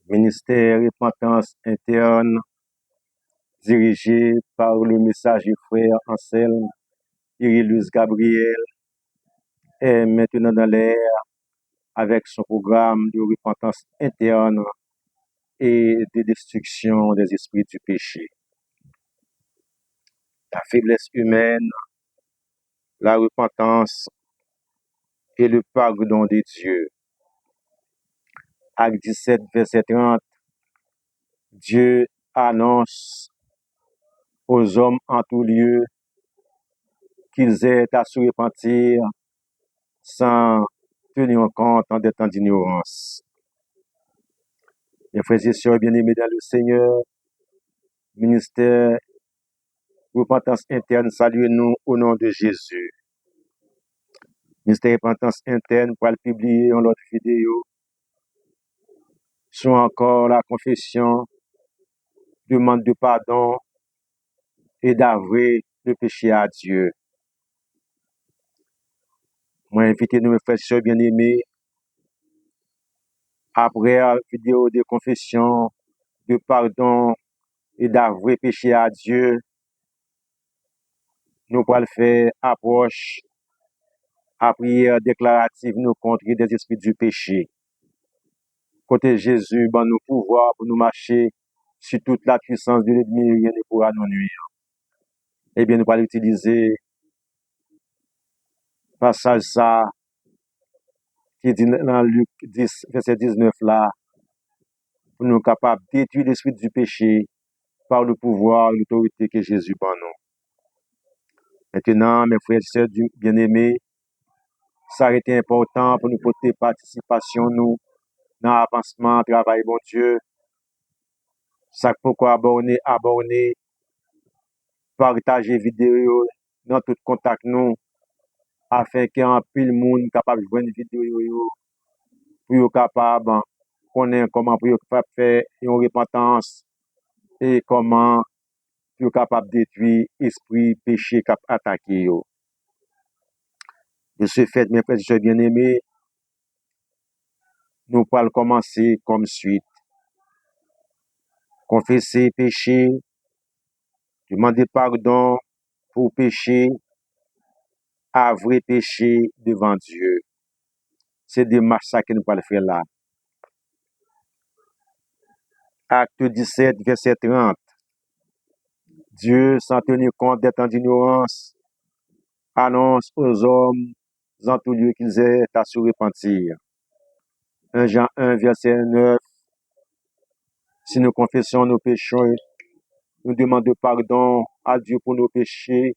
Ministère Repentance Interne, dirigé par le messager frère Anselme Irilus Gabriel, est maintenant dans l'air avec son programme de repentance interne et de destruction des esprits du péché. La faiblesse humaine, la repentance et le pardon de Dieu. Acte 17, verset 30, Dieu annonce aux hommes en tout lieu qu'ils aient à se repentir sans tenir compte en des temps d'ignorance. Mes frères et sœurs bien-aimés dans le Seigneur, ministère Repentance Interne, saluez-nous au nom de Jésus. Ministère Repentance Interne pour le publier en l'autre vidéo sont encore la confession, demande de pardon et d'avouer le péché à Dieu. Moi, invitez-nous, mes frères et sœurs bien-aimés, après la vidéo de confession, de pardon et d'avouer péché à Dieu, nous allons faire approche à prière déclarative nous contre des esprits du péché. Côté Jésus, ben nous pouvoir pour nous marcher sur toute la puissance de l'ennemi, rien ne pourra nous nuire. Eh bien, nous allons utiliser passage ça qui dit dans Luc 10, verset 19 là, pour nous capables de détruire l'esprit du péché par le pouvoir et l'autorité que Jésus prend nous. Maintenant, mes frères et sœurs bien-aimés, ça a été important pour nous porter participation nous dans l'avancement, travail bon Dieu. Ça pourquoi abonner, partager vidéo dans tout contact nous afin qu'un pile monde capable de voir une vidéo pour capable connaître comment pour faire une repentance et comment pour capable détruire esprit péché cap attaquer yo. De ce fait, mes frères et sœurs bien-aimés, nous allons commencer comme suite. Confesser péché, demander pardon pour péché, avouer péché devant Dieu. C'est des marches que nous allons faire là. Acte 17, verset 30. Dieu, sans tenir compte des temps d'ignorance, annonce aux hommes en tout lieu qu'ils aient à se repentir. 1 Jean 1, verset 9. Si nous confessons nos péchés, nous demandons pardon à Dieu pour nos péchés.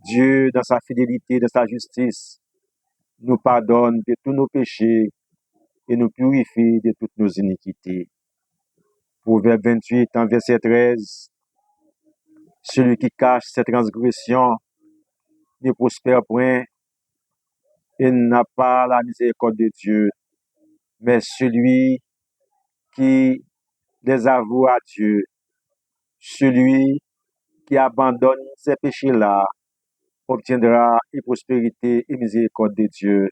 Dieu, dans sa fidélité, dans sa justice, nous pardonne de tous nos péchés et nous purifie de toutes nos iniquités. Proverbe 28, en verset 13. Celui qui cache ses transgressions ne prospère point et n'a pas la miséricorde de Dieu. Mais celui qui les avoue à Dieu, celui qui abandonne ses péchés-là, obtiendra une prospérité et miséricorde de Dieu.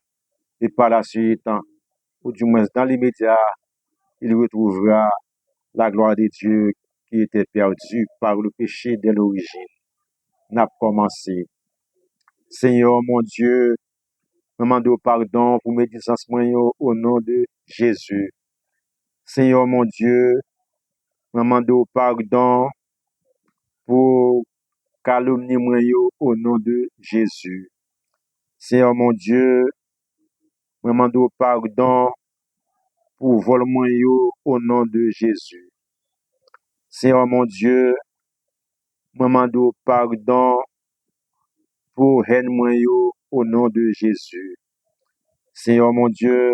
Et par la suite, ou du moins dans l'immédiat, il retrouvera la gloire de Dieu qui était perdue par le péché dès l'origine. N'a commencé. Seigneur mon Dieu, je demande pardon pour mes dysfonctionnements au nom de Jésus. Seigneur mon Dieu, je demande pardon pour calomnie au nom de Jésus. Seigneur mon Dieu, je demande pardon pour vol au nom de Jésus. Seigneur mon Dieu, je demande pardon pour haine au nom de Jésus. Seigneur mon Dieu,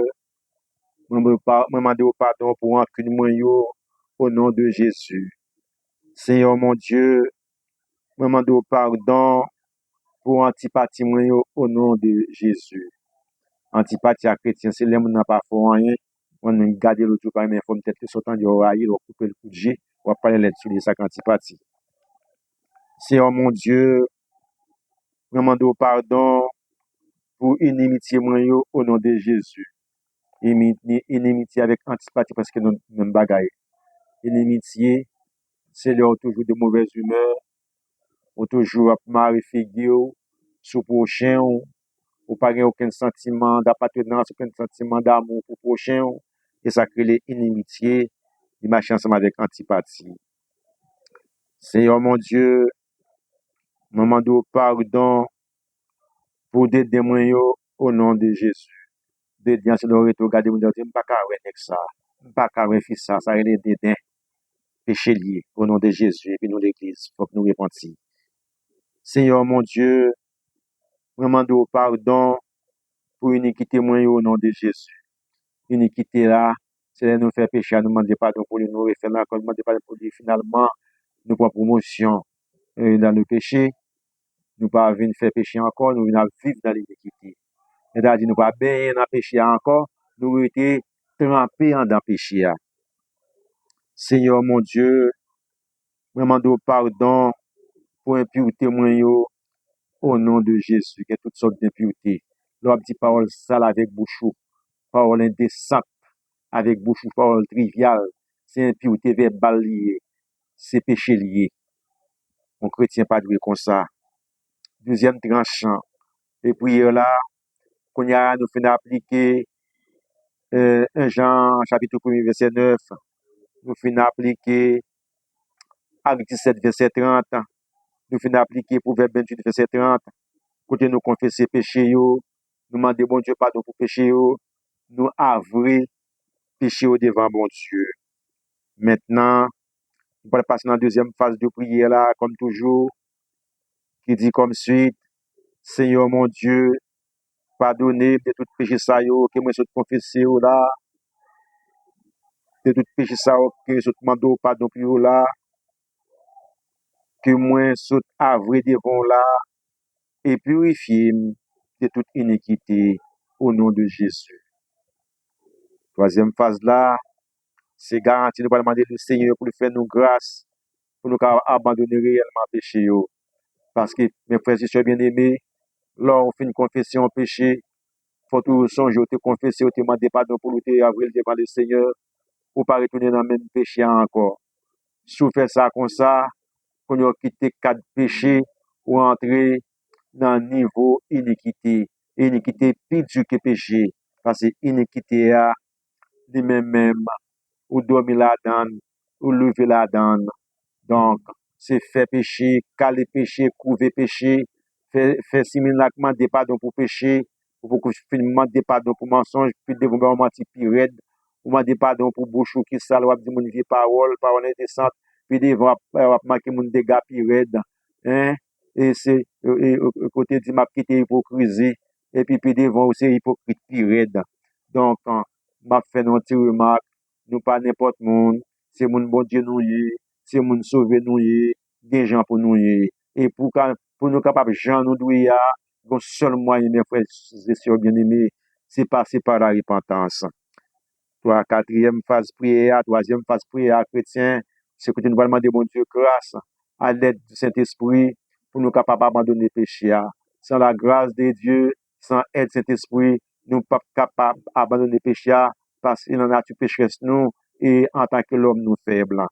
je demande pardon pour rancune au nom de Jésus. Seigneur mon Dieu, je demande pardon pour antipathie au nom de Jésus. Antipathie à chrétien, c'est les gens qui n'ont pas fait rien. On a gardé le tout par mais il faut peut-être que sautant de railler, on couper le coup de jet, on va parler là-dessus de sa antipathie. Seigneur mon Dieu, je demande pardon pour inimitié au nom de Jésus. Inimitié avec antipathie parce que nous même bagaille. Inimitié, c'est là toujours de mauvaise humeur, ou toujours marre figure sous prochain, ou pas aucun sentiment d'appartenance, aucun sentiment d'amour pour prochain, et ça crée les inimitiés, il marche ensemble avec antipathie. Seigneur mon Dieu, maman de pardon pour des démons au nom de Jésus. De Dieu, c'est le retour, regardez, vous dites, je ne pas avec ça, je ne pas avec ça, ça est des péché lié au nom de Jésus et puis nous l'église, faut que nous repentissions. Seigneur mon Dieu, vraiment de pardon pour iniquité moi au nom de Jésus. Iniquité là, c'est nous faire péché, nous demander pardon pour nous refaire là, nous demander pardon pour lui finalement, nous prendre promotion dans le péché, nous pas venir faire péché encore, nous venir vivre dans l'iniquité. C'est-à-dire nous pas baigner dans le péché encore, nous été trempés dans le péché. Seigneur mon Dieu, vraiment de pardon pour impureté moi au nom de Jésus, qu'il y a toutes sortes d'impuretés. L'homme dit parole sale avec bouchou, parole indécente avec bouchou, parole triviale, c'est impureté verbale liée, c'est péché lié. On chrétien pas doué comme ça. Deuxième tranchant, et prière là, qu'on y a nous fait appliquer 1 Jean chapitre 1 verset 9, nous fait appliquer Acte 17 verset 30, nous fait appliquer Proverbe 28 verset 30, côté nous confesser péché yo, nous demander bon Dieu pardon pour péché yo, nous avouer péché au devant bon Dieu. Maintenant, on va passer dans la deuxième phase de prière là, comme toujours, qui dit comme suite, Seigneur mon Dieu, pardonnez de tout péché ça yo, que moi je confesser là, de tout péché ça yo, que je demande pardon pour yo là, que moi je avouer devant là, et purifier de toute iniquité au nom de Jésus. Troisième phase là, c'est garanti, nous allons demander le Seigneur pour faire nous grâce, pour nous abandonner réellement le péché. Parce que, mes frères et sœurs bien-aimés, lors on fait une confession péché, il faut toujours songer, te confesser, te demander pardon pour nous, avril devant le Seigneur, pour ne pas retourner dans le même péché encore. Si vous faites ça comme ça, qu'on a quitté 4 péchés, ou entrer dans le niveau iniquité. Iniquité plus dur que péché. Parce que iniquité a lui-même, ou dormir là-dedans, ou lever là-dedans. Donc, c'est faire péché, caler péché, couver péché, faire simulacrement des pardons pour péché, pour que je demander pardon pour mensonge, puis développer un menti plus raide, ou demander pardon pour bouche qui sale, ou dire mon vie parole indécente, puis devant marquer mon dégâts plus raide, hein, et c'est, côté dit m'a quitté hypocrisie, et puis devant aussi hypocrite plus raide. Donc, m'a fait une petite remarque, nous pas n'importe monde, c'est mon bon Dieu nous y est, c'est moun sauver nous y, des gens pour nous y. Et pour nous capables gens nous douiller, le seul moyen, mes frères et sœurs bien-aimés, c'est passer par la repentance. Toi, quatrième phase prière, troisième phase prière chrétien, c'est que nous allons demander bon Dieu grâce à l'aide du Saint-Esprit pour nous capables d'abandonner le péché. Sans la grâce de Dieu, sans aide du Saint-Esprit, nous ne sommes pas capables d'abandonner le péché parce qu'il en a tout pécheresse nous et en tant que l'homme nous faible.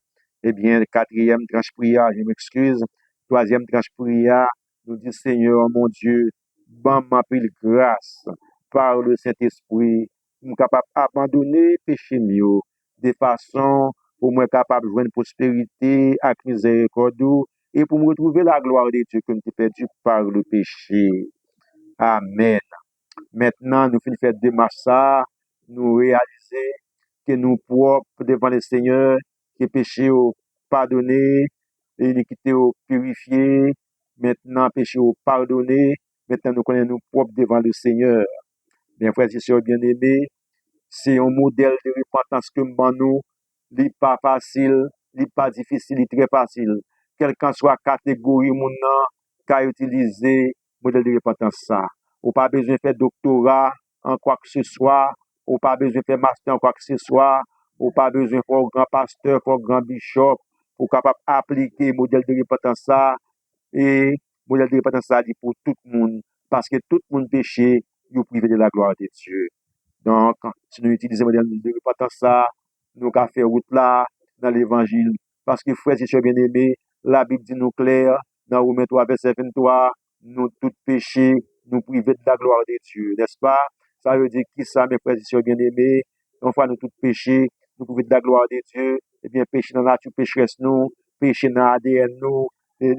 Eh bien, quatrième tranche prière, je m'excuse. Troisième tranche prière, nous dit Seigneur mon Dieu, bon m'appelle grâce par le Saint-Esprit, nous sommes capables d'abandonner péché mieux, de façon pour moi capable de jouer une prospérité avec miséricorde et pour me retrouver la gloire de Dieu que nous avons perdu par le péché. Amen. Maintenant, nous finissons faire démarche ça, nous réaliser que nous propres devant le Seigneur, que péché au pardonné, l'iniquité au purifié, maintenant péché au pardonné, maintenant nous connaissons nous propres devant le Seigneur. Bien frères et sœurs bien-aimés, c'est un modèle de repentance que nous, n'est pas facile, n'est pas difficile, n'est très facile. Quelle qu'en soit la catégorie mon qu'a utilisé modèle de repentance ça. Ou pas besoin de faire doctorat en quoi que ce soit, ou pas besoin de faire master en quoi que ce soit, ou pas besoin de faire grand pasteur, faire grand bishop, pour capable appliquer modèle de repentance ça et modèle de repentance ça dit pour tout le monde parce que tout le monde péché, il privé de la gloire de Dieu. Donc, si nous utilisons le modèle de repentance ça, nous avons fait route là dans l'évangile. Parce que, frères et sœurs bien-aimés, la Bible dit nous clair, dans Romains 3, verset 23, nous tous péchés, nous privés de la gloire de Dieu, n'est-ce pas? Ça veut dire qui ça, mes frères et sœurs bien-aimés? Une fois nous tous péchés, nous privés de la gloire de Dieu, eh bien, péché dans la nature pécheresse nous, péché dans l'ADN nous, et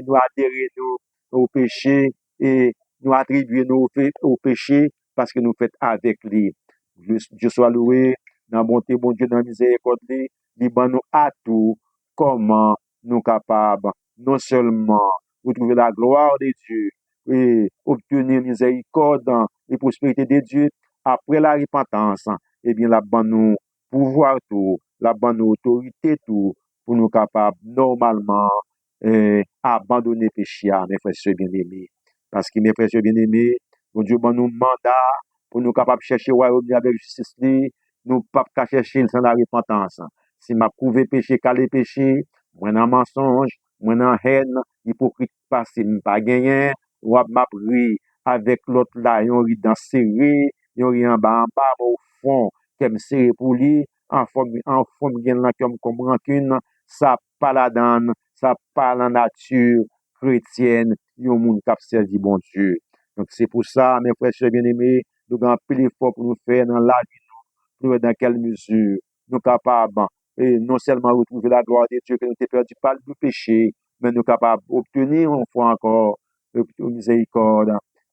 nous adhérer nous au péché, et nous attribuer nous au péché, parce que nous faisons avec lui. Dieu soit loué, dans la bonté, bon Dieu, dans la miséricorde, il ban nous à tout, comment nous capables, non seulement retrouver la gloire de Dieu, et obtenir miséricorde et prospérité de Dieu, après la repentance, eh bien, la ban nous pouvoir tout, la ban nous autorité tout, pour nous capables, normalement, abandonner péché, mes frères et sœurs bien-aimés. Parce que, mes frères et sœurs bien-aimés, bon Dieu, ban nous mandat, pour nous capables de chercher le royaume avec justice, nous pas qu'à chercher sans la repentance. Si m'a prouvé péché, calé péché, moi dans mensonge, moi dans haine, hypocrite passé, pas gagné, ou m'a pris avec l'autre là, yon ri dans serré, yon ri en bas, au fond, qu'elle serré pour lui, en forme gen là comme rancune, ça pas la donne, ça pas la nature chrétienne, yon moun k'ap servi bon Dieu. Donc c'est pour ça, mes frères et sœurs bien-aimés, nous avons pile effort pour nous faire dans la vie, pour voir dans quelle mesure nous sommes capables, et non seulement retrouver la gloire de Dieu que nous avons perdu par le péché, mais nous sommes capables d'obtenir une fois encore miséricorde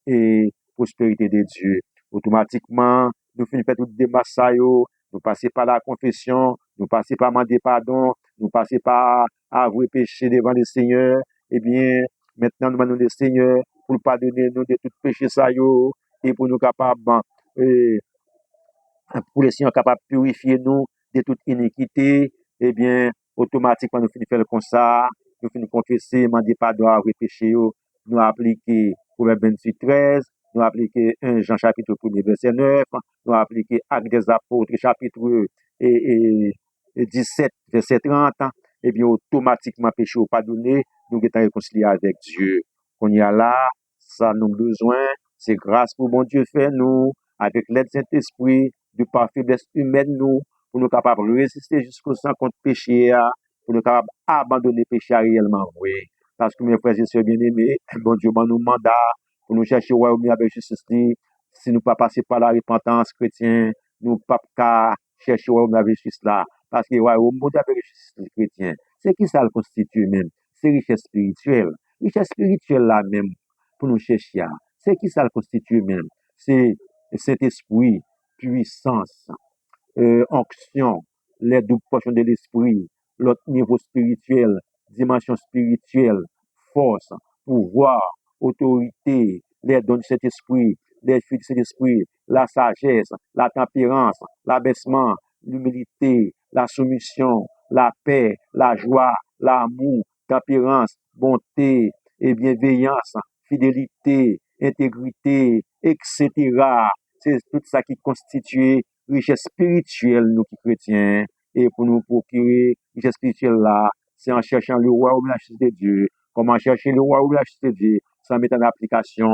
et prospérité de Dieu. Automatiquement, nous finissons faire toutes des massailles, nous passons par la confession, nous passons par demander pardon, nous passons par avouer péché devant le Seigneur. Eh bien, maintenant, nous demandons le Seigneur pour pardonner nous de tout péché ça et pour nous capables euh, pour les Seigneur capable de purifier nous de toute iniquité, eh bien, automatiquement, nous finissons faire comme ça, nous finissons confesser, demander pardon à péché, nous appliquer Proverbe 28, 13, nous appliquer 1 Jean chapitre 1 verset 9, nous appliquer Actes des Apôtres chapitre et 17 verset 30, eh bien, automatiquement, péché au pardonné, nous sommes réconciliés avec Dieu. On y a là, ça nous besoin, c'est grâce pour bon Dieu fait nous, avec l'aide de Saint-Esprit, de par faiblesse humaine nous, pour nous capables de résister jusqu'au sang contre péché, pour nous capables d'abandonner le péché réellement. Oui. Parce que mes frères et sœurs bien-aimés, bon Dieu, nous mandat pour nous chercher au royaume avec justice. Si nous ne pas passer par la repentance chrétienne, nous ne pas chercher au royaume avec justice là. Parce que le royaume avec justice chrétien, c'est qui ça le constitue même? C'est richesse spirituelle. Richesse spirituelle là même, pour nous chercher. C'est qui ça le constitue même? C'est cet esprit, puissance, onction, les doubles portions de l'esprit, l'autre niveau spirituel, dimension spirituelle, force, pouvoir, autorité, les dons de cet esprit, les fruits de cet esprit, la sagesse, la tempérance, l'abaissement, l'humilité, la soumission, la paix, la joie, l'amour, tempérance, bonté et bienveillance, fidélité, intégrité, etc. C'est tout ça qui constitue richesse spirituelle, nous qui chrétiens, et pour nous procurer richesse spirituelle là, c'est en cherchant le royaume de la justice de Dieu. Comment chercher le royaume de la justice de Dieu, sans mettre en application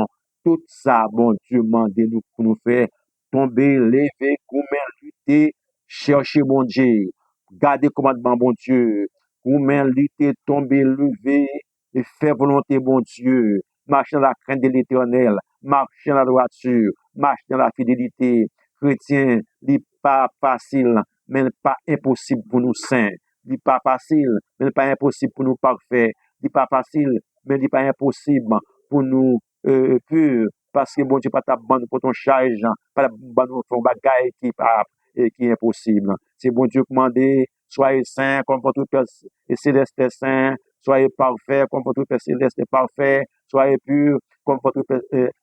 tout ça, bon Dieu, demandez nous pour nous faire tomber, lever, gourmet, lutter, chercher bon Dieu, garder commandement bon Dieu, gourmet, lutter, tomber, lever, et faire volonté bon Dieu, marcher dans la crainte de l'éternel, marcher dans la droiture, marcher dans la fidélité, chrétien, n'est pas facile, mais pas impossible pour nous saints. N'est pas facile, mais pas impossible pour nous parfaits. N'est pas facile, mais n'est pas impossible pour nous purs. Parce que bon Dieu, pas ta bande pour ton charge, pas la bande pour ton bagaille qui est impossible. C'est bon Dieu commandé, soyez saints comme votre Père céleste est saint, soyez parfaits comme votre Père céleste est parfait, soyez purs comme votre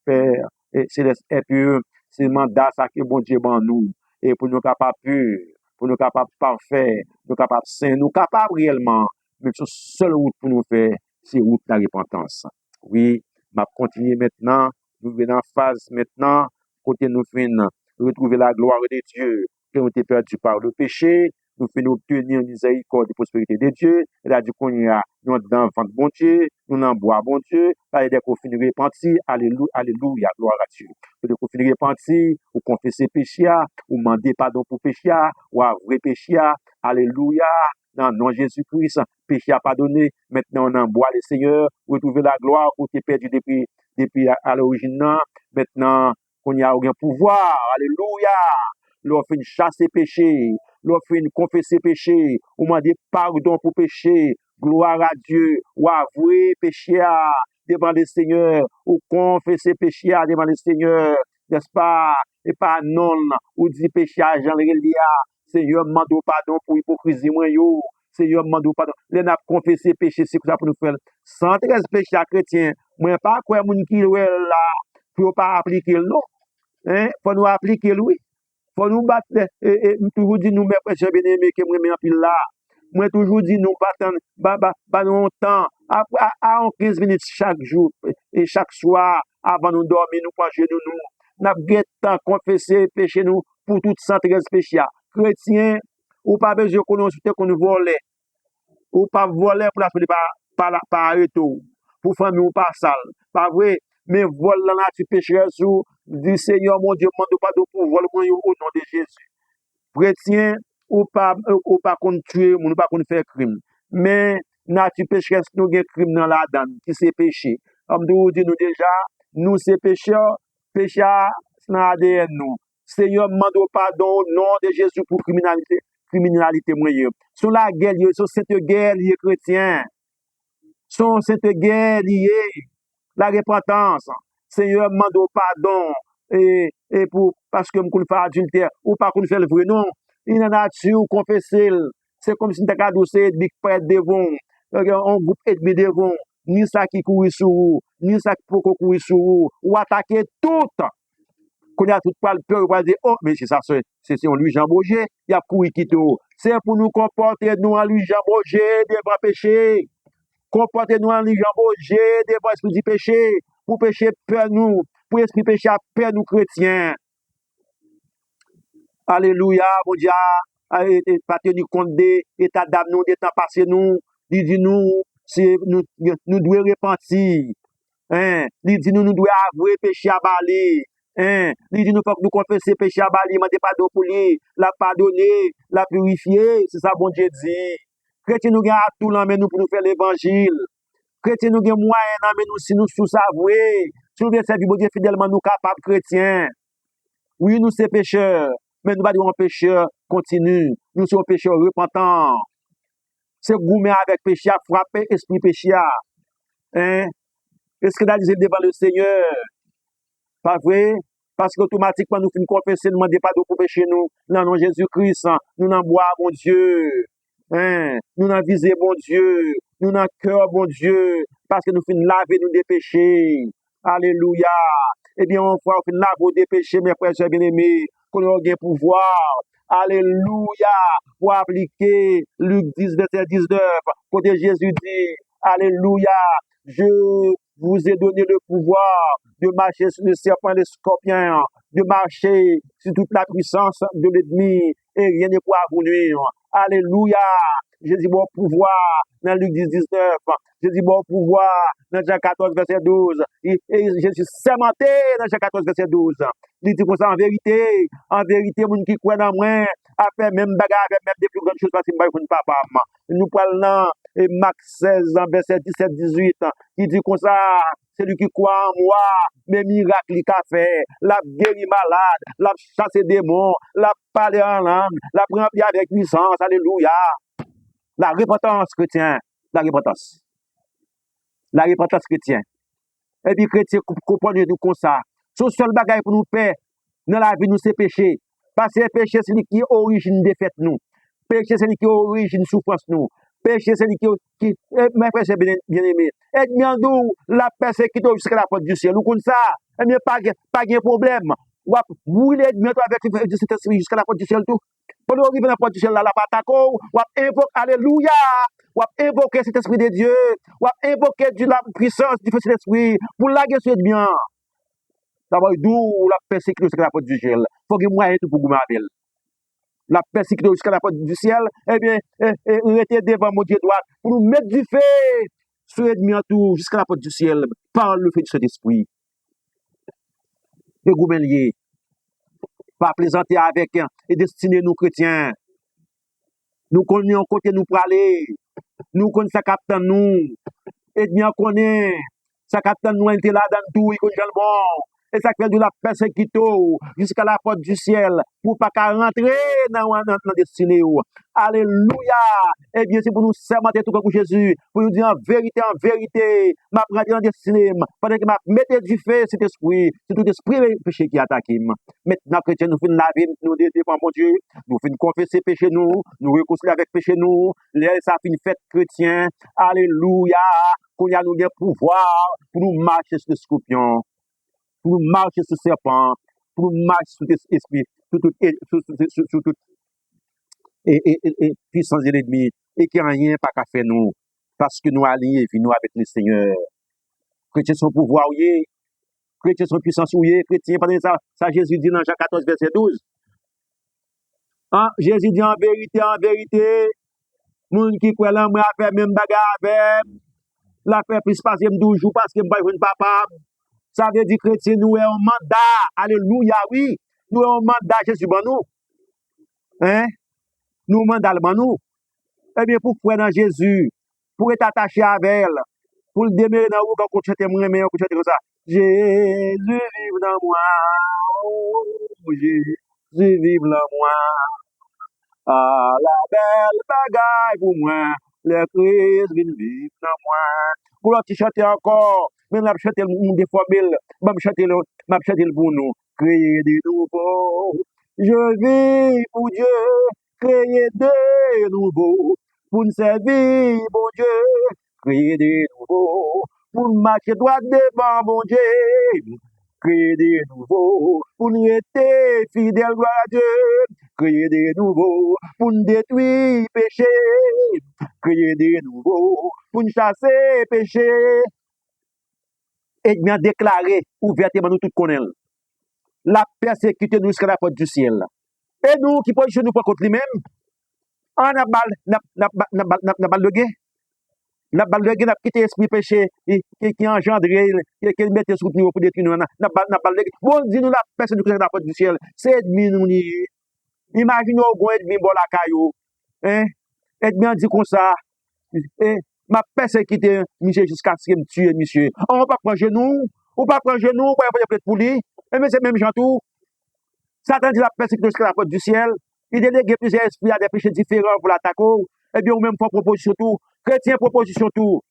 Père céleste est pur. C'est mandat ça que bon Dieu ban nous. Et pour nous capables purs, pour nous capables parfaits, nous capables saints, nous capables réellement. Mais ce seule route pour nous faire, c'est route de la repentance. Oui, m'a continuer maintenant, nous venons en phase maintenant, côté nous fin retrouver la gloire de Dieu, que nous été perdu par le péché, nous finissons obtenir miséricorde et prospérité de Dieu. Il a dit qu'on y a, nous dans vente bon Dieu, nous dans bois bon Dieu, là, dès qu'on finit repentir, alléluia, alléluia, gloire à Dieu. Dès qu'on finit repentir, ou confesser péché, ou demander pardon pour péché, ou avouer péché, alléluia, dans le nom de Jésus-Christ, péché a pardonné, maintenant on en boit le Seigneur, retrouver la gloire pour qui est perdu depuis à l'origine, maintenant qu'on y a aucun pouvoir, alléluia, l'on fait chasser péché, l'on fait confesser péché, ou demander pardon pour péché, gloire à Dieu, ou avouer péché devant le Seigneur, ou confesser péché devant le Seigneur, n'est-ce pas? Et pas non, ou dit péché à Jean-Rélia, Seigneur, demande pardon pour hypocrisie, moi, yo. Seigneur, demande pardon. Les n'a confessé péché, c'est ça pour nous faire. 113 péchés à chrétien, moi, pas quoi, mon qui là, pour pas appliquer, non. Hein? Faut nous appliquer, oui. Faut nous battre, toujours dit nous, mes frères bien-aimés, que moi, en pile là. Moi, toujours dit nous, pas longtemps, à 15 minutes chaque jour, et chaque soir, avant nous dormir, nous pas genoux, nous n'avons confessé péché nous pour toutes 113 péchés. Chrétien, ou pas besoin qu'on nous vole, ou pas voler pour la finir par arrêter, pour famille ou pas sale. Pas vrai, mais vol la nature pécheresse sous, dit Seigneur mon Dieu, demande pas de pour voler au nom de Jésus. Chrétien, ou pas qu'on tuer, ou pas qu'on faire crime. Mais nature pécheresse nous gen crime dans la donne, qui c'est péché. Comme nous dit nous déjà, nous c'est pécheurs, pécheur c'est dans l'ADN nous. Seigneur, demande pardon au nom de Jésus pour criminalité moyen. Sur la guerre, sur cette guerre liée chrétien. Sur cette guerre liée la repentance. Seigneur, demande pardon et pour parce que nous fait adultère ou pas qu'on fait le vrai non. Il en a nature confesser. C'est comme si nous avons c'est big prêtre devant un groupe ennemi devant ni ça qui courir sur vous, ni ça qui peut courir sur vous ou attaquer tout. Qu'on a tout le peur, on va dire, oh, mais c'est ça, c'est un Louis Jean Bourget, il y a couru qui tout. C'est pour nous comporter nous en Louis Jean Bourget devant péché. Comportez-nous en Louis Jean Bourget devant esprit du péché. Pour péché peur nous, pour esprit péché à peur nous chrétiens. Alléluia, mon Dieu, pas tenir compte des états d'âme nous, des temps passés nous, il dit nous, nous devons repentir. Hein? Il dit nous devons avouer péché à Bali. Hein? Il dit nous faut que nous confesser péché à Bali, demander pardon pour lui, la pardonner, la purifier, c'est ça bon Dieu dit. Chrétien nous gagne tout là mais nous pour nous faire l'évangile. Chrétien nous gagne moyen là mais nous si nous sous avouer. Si nous voulons servir bon Dieu fidèlement nous capables chrétiens. Oui, nous sommes pécheurs, mais nous ne sommes pas pécheurs continu. Nous sommes pécheurs repentants. C'est gourmet avec péché à frapper esprit péché. Hein? Est-ce que d'aller devant le Seigneur? Pas vrai? Parce qu'automatiquement, nous finissons confesser, nous demandons pardon pour péché nous. Dans le nom de Jésus-Christ, nous n'en bois, bon Dieu. Hein? Nous n'en viser, bon Dieu. Nous n'en cœur, bon Dieu. Parce que nous finissons laver nous des péchés. Alléluia. Eh bien, on va laver des péchés, mes frères et bien-aimés, qu'on a un pouvoir. Alléluia. Pour appliquer Luc 10, verset 19, côté Jésus dit, Alléluia. Je vous ai donné le pouvoir de marcher sur les serpents et les scorpions, de marcher sur toute la puissance de l'ennemi, et rien ne pourra vous nuire. Alléluia. Jésus bon pouvoir dans Luc 10, 19. Jésus bon pouvoir dans Jean 14, verset 12. Et Jésus sermenté dans Jean 14, verset 12. Il dit comme ça en vérité, mon qui croit dans moi, a fait même bagarre, même des plus grandes choses parce que je ne papa. Nous parlons et Marc 16, verset 17, 18. Il dit comme ça, celui qui croit en moi, mes miracles qu'il a fait, l'a guéri malade, l'a chassé démons, l'a parlé en langue, l'a rempli avec puissance. Alléluia. La repentance chrétien, la repentance chrétien. Et puis chrétien comprenez nous comme ça. Son seul bagage pour nous paix dans la vie nous c'est péché. Parce que péché c'est lui qui est origine défaite nous. Péché c'est lui qui est origine souffrance nous. Péché c'est lui qui mes frères bien-aimés. Et bien nous la persécution jusqu'à la porte du ciel. Nous comme ça, et bien pas de problème. Vous voulez bientôt avec le Saint-Esprit jusqu'à la porte du ciel tout. Quand nous arrivons à la porte du ciel, là, la patako, on invoque, alléluia, on invoque cet esprit de Dieu, on invoque la puissance du Saint-Esprit pour la guerre sur bien. Ça va d'où la persécution sur la porte du ciel. Il faut que moi tout pour vous m'appeler. la persécution jusqu'à la porte du ciel, eh bien, rester devant mon Dieu droit, pour nous mettre du feu sur l'ennemi en tout, jusqu'à la porte du ciel, par le feu du Saint-Esprit. Et goumelier, pas plaisanter avec et destiner nous chrétiens. Nous connaissons côté nous pour aller, nous connaissons ça captain nous, et bien connaît, ça captain nous était là dans tout, il connaît le bon. Et ça fait de la persécution jusqu'à la porte du ciel pour pas qu'à rentrer dans destinée. Alléluia. Eh bien, c'est pour nous sermenter tout comme Jésus, pour nous dire en vérité, m'a prendre dans destinée, pendant que m'a mettre du feu cet esprit, c'est tout esprit péché qui attaque. Maintenant, chrétien, nous finissons laver, nous devant mon Dieu, nous finissons confesser péché nous réconcilier avec péché nous, ça finit fête chrétien. Alléluia. Qu'on y a nous des pouvoirs pour nous marcher sur le scorpion, pour nous marcher sur le serpent, pour nous marcher sur l'esprit, sur toute puissance de l'ennemi, et qu'il n'y a rien pas qu'à faire nous, parce que nous alliés, nous avec le Seigneur. Chrétiens sont pouvoir, oui, chrétiens sont puissance, oui, chrétiens, pendant ça Jésus dit dans Jean 14, verset 12. Hein? Jésus dit en vérité, moun qui croit là, moi, a fait même bagarre avec, la fait plus passer 12 jours parce que je ne suis pas papa. Ça veut dire chrétien, nous avons un mandat. Alléluia, oui. Nous avons un mandat, Jésus, bon nous. Hein? Nous avons un mandat, bon nous. Eh bien, pour croire dans Jésus, pour être attaché avec elle, pour le demeurer dans vous, quand vous chantez moi, mais vous chantez comme ça. Jésus vive dans moi. Oh, Jésus vive dans moi. Ah, la belle bagaille pour moi. Le Christ vive dans moi. Pour l'autre chanter encore, mais là, chanter des formules, m'a chanter le pour nous. Créer des nouveaux. Je vis pour Dieu, créer des nouveaux. Pour nous servir, bon Dieu, créer des nouveaux. Pour nous marcher droit devant, bon Dieu, créer des nouveaux. Pour nous être fidèles, gloire à Dieu, créer des nouveaux. Pour nous détruire péché, créer des nouveaux. Pour nous chasser péché, et bien déclarer ouvertement nous tous connaissons. La persécution nous jusqu'à la porte du ciel. Et nous qui positionnons nous contre lui-même, on a balle de guerre. La balle de guerre, n'a quitté l'esprit péché qui engendre, qui met sur nous pour détruire nous. La balle de guerre. Bon, dis-nous la personne qui est à la porte du ciel. C'est ennemi nous. Imaginez au bon ennemi, bon la caillou. Hein? Ennemi dit comme ça. Ma persécuté, monsieur, jusqu'à ce qu'il me tue, monsieur. On va pas prendre genou. On va pas prendre genou, on va pas prendre poulie. Mais c'est même gens tout. Satan dit la persécution jusqu'à la porte du ciel. Il délégue plusieurs esprits à des péchés différents pour l'attaquer. Eh bien, ou même pour proposition tout. Chrétien, proposition tout.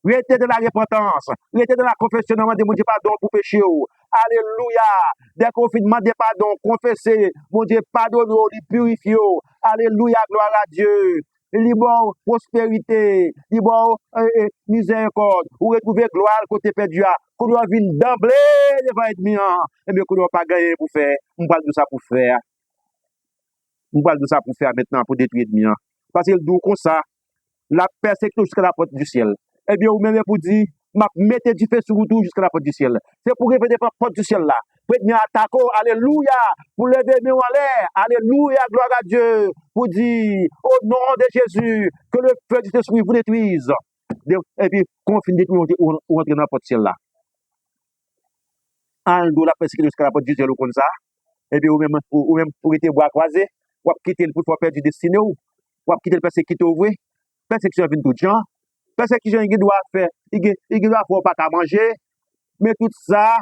Restez dans la repentance. Restez dans la confession. Demandez mon Dieu pardon pour péché. Alléluia. Dès qu'on fait demander pardon, confessez. Mon Dieu pardonne-nous, purifiez. Alléluia, gloire à Dieu. Libre prospérité, libre miséricorde, ou retrouver gloire côté perdu, qu'on doit venir d'emblée devant l'ennemi, et bien qu'on doit pas gagner pour faire, on parle de ça pour faire, maintenant pour détruire l'ennemi, parce qu'il dit comme ça, la persécution jusqu'à la porte du ciel, et bien ou même pour dire, mettez du feu sur vous tout jusqu'à la porte du ciel, c'est pour révéler la porte du ciel là, pour être mis à attaquer, alléluia, pour lever mes en l'air, alléluia, gloire à Dieu, pour dire, au nom de Jésus, que le feu du Saint-Esprit vous détruise. Et puis, qu'on finit de détruire, on rentre dans la porte ciel là. En dos la persécution jusqu'à la porte du ciel, comme ça. Et puis, ou même pour être bois croisé, ou quitter le pour faire du destiné, ou quitter le persécution, oui. Persécution vient tout gens. Persécution, il doit faire, il doit faire pas qu'à manger. Mais tout ça,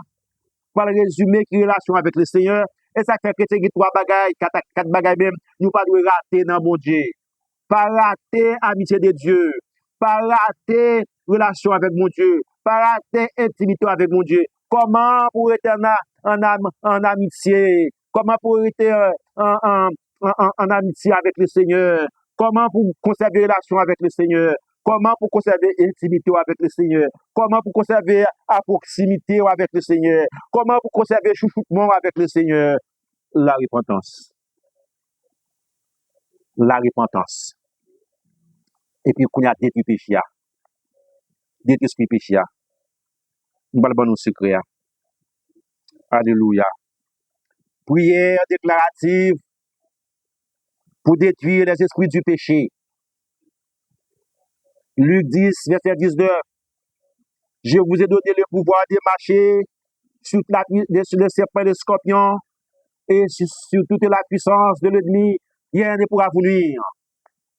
pour le résumer, qui relation avec le Seigneur. Et ça fait que c'est trois bagailles, quatre bagailles même, nous pas de rater dans mon Dieu. Pas rater amitié de Dieu. Pas rater relation avec mon Dieu. Pas rater intimité avec mon Dieu. Comment pour être en amitié? Comment pour être en amitié avec le Seigneur? Comment pour conserver relation avec le Seigneur? Comment pour conserver intimité avec le Seigneur? Comment pour conserver à proximité avec le Seigneur? Comment pour conserver chouchoutement avec le Seigneur? La repentance. La repentance. Et puis, qu'on a détruit péché. Détruit esprit péché. Nous allons nous secret. Alléluia. Prière déclarative pour détruire les esprits du péché. Luc 10, verset 19. Je vous ai donné le pouvoir de marcher sur le serpent et le scorpion et sur toute la puissance de l'ennemi. Rien ne pourra vous nuire.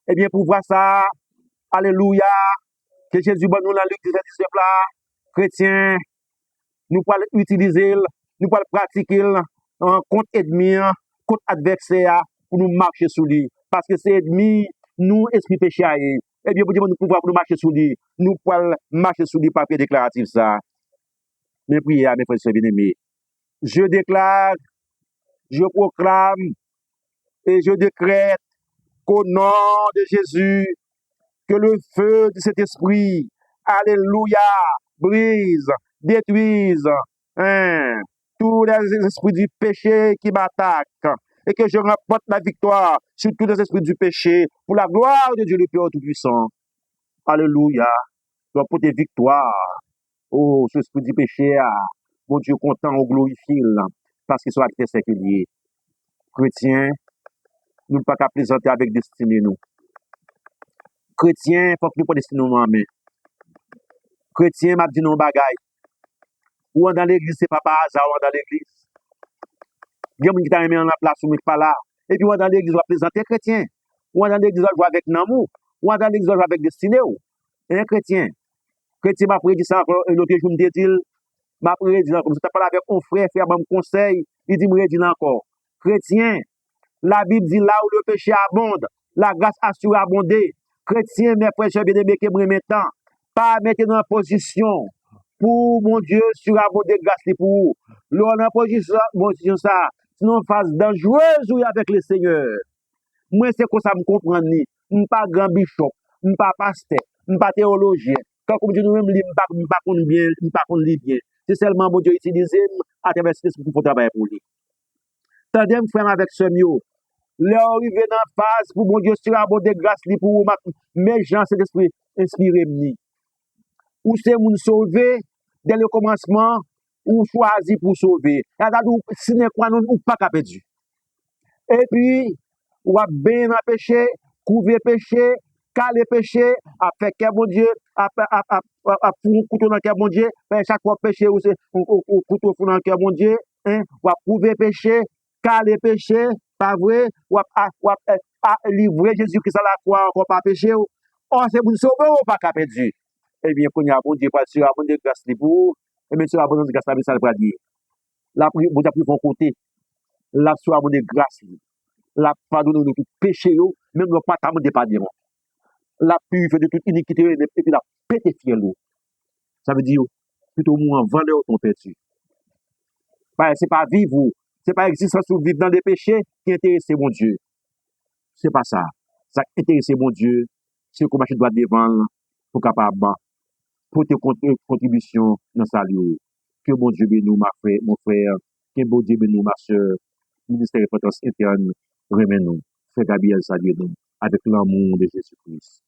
Eh bien, pour voir ça, alléluia, que Jésus bon nous dans Luc 10, 19 là, chrétiens, nous pouvons utiliser, nous pouvons pratiquer contre ennemi, contre adversaire pour nous marcher sous lui. Parce que c'est ennemi, nous, esprit péché. Eh bien, pour dire nous pouvoir nous marcher sous lui, nous pouvons marcher sous lui, papier déclaratif ça. Mes prières, mes frères et bien-aimés. Je déclare, je proclame et je décrète qu'au nom de Jésus, que le feu de cet esprit, alléluia, brise, détruise, tous les esprits du péché qui m'attaquent et que je remporte la victoire sur tous les esprits du péché pour la gloire de Dieu le Père Tout-Puissant. Alléluia, dois porter victoire. Oh, ce esprit du péché, mon Dieu content, on glorifie parce qu'il soit acteur séculier. Chrétiens, nous ne pouvons pas plaisanter avec destinée nous. Chrétiens, il faut que nous pas destiner nous en main. Chrétien, m'a dit non bagaille. Ou dans l'église, c'est pas par hasard, ou dans l'église. Il y a des gens qui t'a mis en place ou pas là. Et puis, ou dans l'église, on va présenter chrétien. Ou dans l'église, on va jouer avec Namou. Ou dans l'église, on va jouer avec Destiné. Et un chrétien. Chrétien m'a prédit ça encore, l'autre jour, me dit, m'a prédit encore. Je parlé avec un frère, faire un conseil, il dit, me dit encore. Chrétien, la Bible dit là où le péché abonde, la grâce a surabondé. Chrétien, mes frères, bien-aimés, qui me maintenant, pas mettre dans position pour mon Dieu surabonder grâce pour vous. L'on a position ça, sinon phase dangereuse avec le Seigneur. Moi, c'est comme ça me comprendre. Je ne suis pas grand bishop, je ne suis pas pasteur, je ne suis pas théologien. Quand comme Dieu nous-mêmes, je ne suis pas bien, je ne suis pas bien. C'est seulement mon Dieu utilisé à travers ce qu'il faut travailler pour lui. Tandem frère avec ce mieux. Là, arrivé dans la phase pour mon Dieu surabonder grâce pour vous, mes gens, c'est l'esprit inspiré. Ou c'est moun sauver dès le commencement, ou choisi pour sauver. Si n'est quoi, nous pas qu'à perdu. Et puis, ou a bien dans péché, couvrir péché, caler péché, à faire qu'un bon Dieu, à pour un couteau dans le bon Dieu, chaque fois péché, ou c'est couteau dans le bon Dieu, ou à couvrir péché, caler péché, pas vrai, ou à livrer Jésus-Christ à la croix, encore pas péché. Or, c'est pour sauver ou pas qu'à perdu. Eh bien, quand il y a bon Dieu, pas sûr, bon Dieu, grâce pour vous, et bien, sur abondance de grâce, ça va dire. La bon Dieu, pris côté, la sur abondance de grâce, la pardonne de tout péché, même le pas de pardon. La purifier de toute iniquité, et puis la pété fier l'eau. Ça veut dire, plutôt moins valeur ton perdu. C'est pas vivre, c'est pas existence ou vivre dans des péchés qui intéressent mon Dieu. C'est pas ça. Ça intéresse mon Dieu, c'est comment je dois devant pour capable pour tes contributions dans sa lieu. Que bon Dieu bénisse nous, mon frère, que bon Dieu bénisse nous, ma soeur, ministère de potence interne, remet nous, frère Gabriel, salut nous, avec l'amour de Jésus-Christ.